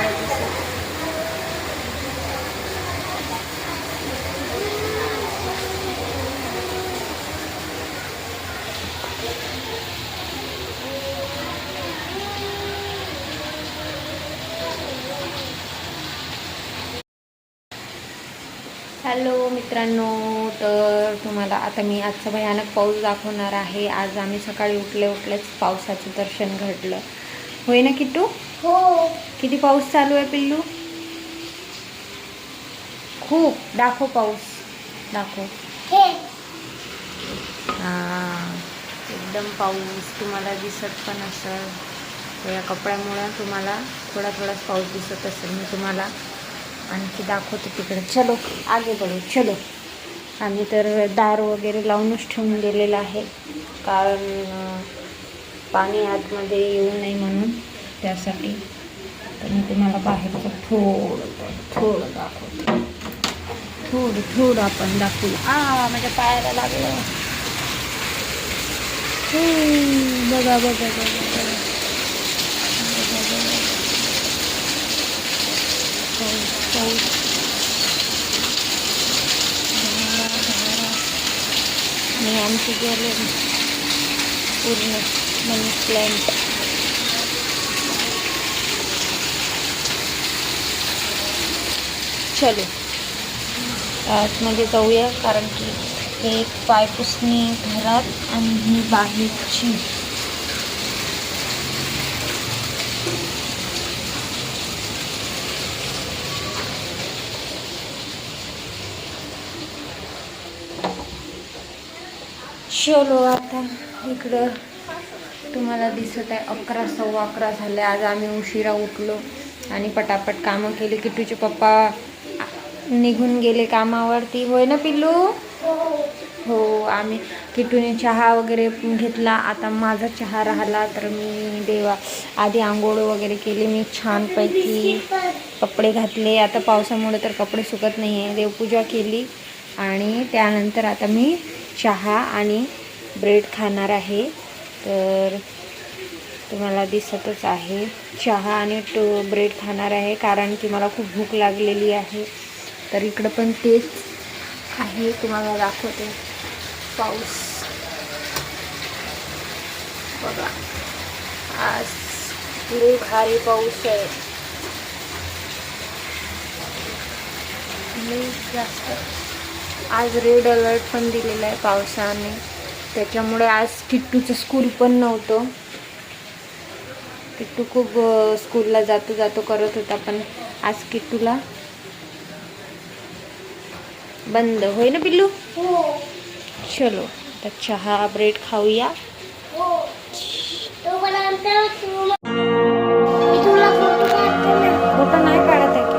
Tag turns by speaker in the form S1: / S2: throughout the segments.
S1: नाही दिसत. हॅलो मित्रांनो, तर तुम्हाला आता मी आजचा भयानक पाऊस दाखवणार आहे. आज आम्ही सकाळी उठलेच पावसाचं दर्शन घडलं. होय ना किट्टू?
S2: हो.
S1: किती पाऊस चालू आहे पिल्लू? खूप. दाखव पाऊस, दाखव. हां, एकदम पाऊस तुम्हाला दिसत पण असेल. या कपड्यामुळे तुम्हाला थोडाच पाऊस दिसत असेल. मी तुम्हाला आणखी दाखवते तिकडे. चलो आगे बढो, चलो. आम्ही तर दार वगैरे लावूनच ठेवून गेलेलं आहे, कारण पाणी आतमध्ये येऊ नये म्हणून, त्यासाठी. तर मी तुम्हाला बाहेरचं थोडं दाखवते. थोडं आपण दाखवू. माझ्या पायाला लागलं. बघा. पाऊस. आणि आमची गॅलरी पूर्ण मनी प्लॅन्ट. चलो आतमध्ये जाऊया, कारण की हे एक पायपुसणी घरात आणि ही बाहेरची. चलो आता इकडं तुम्हाला दिसत आहे 11, 11:15 झाले. आज आम्ही उशिरा उठलो आणि पटापट कामं केली. किट्टूचे पप्पा निघून गेले कामावरती. होय ना पिल्लू? हो. आम्ही किट्टूने चहा वगैरे घेतला. आता माझा चहा राहिला, तर मी आधी आंघोळ वगैरे केली. मी छानपैकी कपडे घातले. आता पावसामुळे तर कपडे सुकत नाही आहे. देवपूजा केली आणि त्यानंतर आता मी चहा आणि ब्रेड खाणार आहे. तर तुम्हाला दिसतच आहे, चहा आणि ब्रेड खाणार आहे, कारण की मला खूप भूक लागलेली आहे. तर इकडं पण तेच आहे. तुम्हाला दाखवते पाऊस बघा. आज लई भारी पाऊस आहे, लई जास्त. आज रेड अलर्ट पण दिलेला आहे पावसाने, त्याच्यामुळे आज किट्टूचं स्कूल पण नव्हतं. किट्टू खूप स्कूलला जातो करत होता, पण आज किट्टूला बंद. होय ना पिल्लू? चलो आता चहा ब्रेड खाऊया. फोटो नाही काढत आहे की,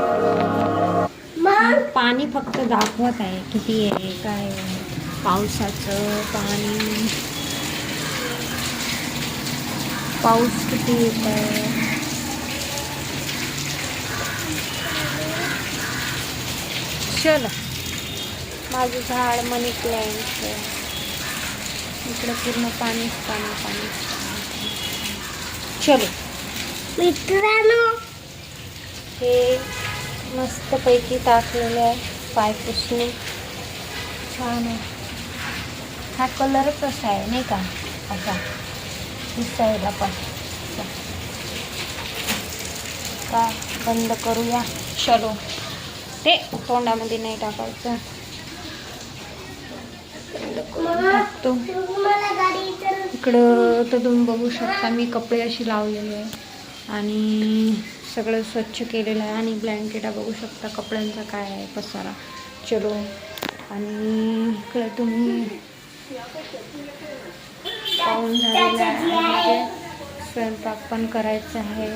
S1: पाणी फक्त दाखवत आहे किती आहे, काय आहे. पावसाचं पाणी, पाऊस किती येत आहे. चलो, माझं झाड मनी प्लॅन्ट, इकडे पूर्ण पाणी. चलो
S2: मित्रांनो,
S1: हे मस्तपैकी टाकलेलं आहे पायपुसणी, छान आहे. हा कलरच असा आहे नाही का, असा दिसायला पण. का बंद करूया. चलो, ते तोंडामध्ये नाही टाकायचं. टाकतो. इकडं तर तुम्ही बघू शकता, मी कपडे अशी लावलेले आहे आणि सगळं स्वच्छ केलेलं आहे. आणि ब्लँकेटा बघू शकता कपड्यांचा काय आहे पसारा. चलो, आणि इकडे तुम्ही पाहून झालेलं आहे. स्वयंपाक पण करायचा आहे,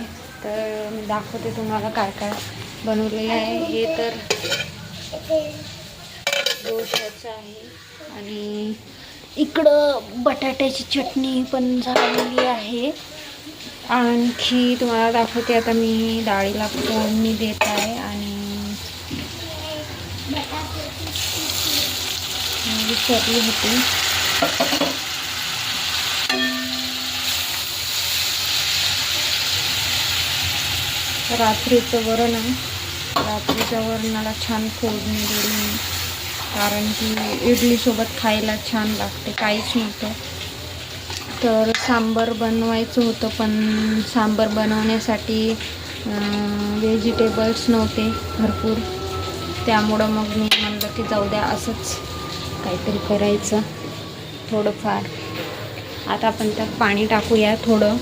S1: तर मी दाखवते तुम्हाला काय काय बनवलेलं आहे. हे तर डोशाचं आहे आणि इकडं बटाट्याची चटणी पण झालेली आहे. आणखी तुम्हाला दाखवते, आता मी डाळीला फोडणी देत आहे आणि विसरली होती. रात्रीचं वरण आहे. रात्रीच्या वरणाला छान फोडणी दिली मी, कारण की इडलीसोबत खायला छान लागते. काहीच नव्हतं तर सांबार बनवायचं होतं, पण सांबार बनवण्यासाठी व्हेजिटेबल्स नव्हते भरपूर. त्यामुळं मग मी म्हणलं की जाऊ द्या, असंच काहीतरी करायचं थोडंफार. आता आपण त्यात पाणी टाकूया थोडं,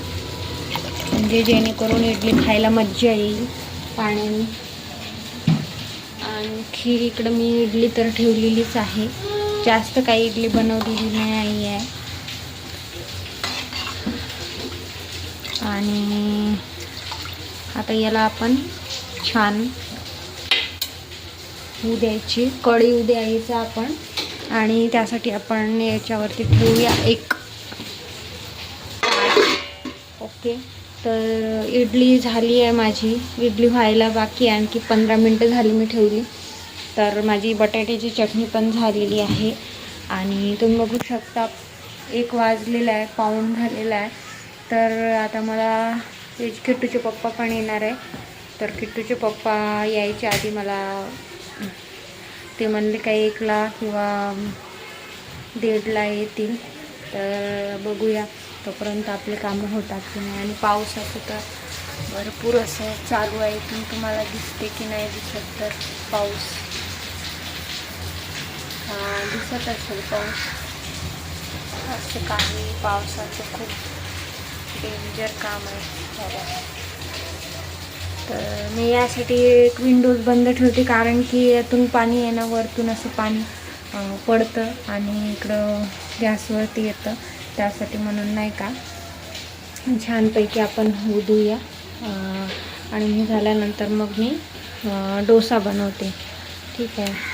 S1: म्हणजे जेणेकरून इडली खायला मज्जा येईल पाण्याने. आणखी इकडं मी इडली तर ठेवलेलीच आहे, जास्त काही इडली बनवलेली नाही आहे. आणि आता याला आपण छान होऊ द्यायची, कढी होऊ द्यायचं आपण. आणि त्यासाठी आपण याच्यावरती ठेवूया एक ताट. ओके, तर इडली झाली आहे माझी. इडली व्हायला बाकी आहे, आणखी 15 मिनटं झाली मी ठेवली. तर माझी बटाट्याची चटणी पण झालेली आहे. आणि तुम्ही बघू शकता 1 वाजलेला आहे, पाऊण झालेला आहे. तर आता मला किट्टूचे पप्पा पण येणार आहे. तर किट्टूचे पप्पा यायच्या आधी मला ते म्हणले काही 1ला किंवा 1:30ला येतील. तर बघूया तोपर्यंत आपले कामं होतात की नाही. आणि पावसाचं तर भरपूर असं चालू आहे. तुम्हाला दिसते की नाही दिसत, तर पाऊस दिसत असेल पाऊस. असं काही पावसाचं खूप डेंजर काम आहे. तर मी यासाठी एक विंडोज बंद ठेवते, कारण की यातून पाणी आहे ना, वरतून असं पाणी पडतं आणि इकडं गॅसवरती येतं. त्यासाठी म्हणून नाही का छानपैकी आपण होऊ देऊया. आणि हे झाल्यानंतर मग मी डोसा बनवते. ठीक आहे.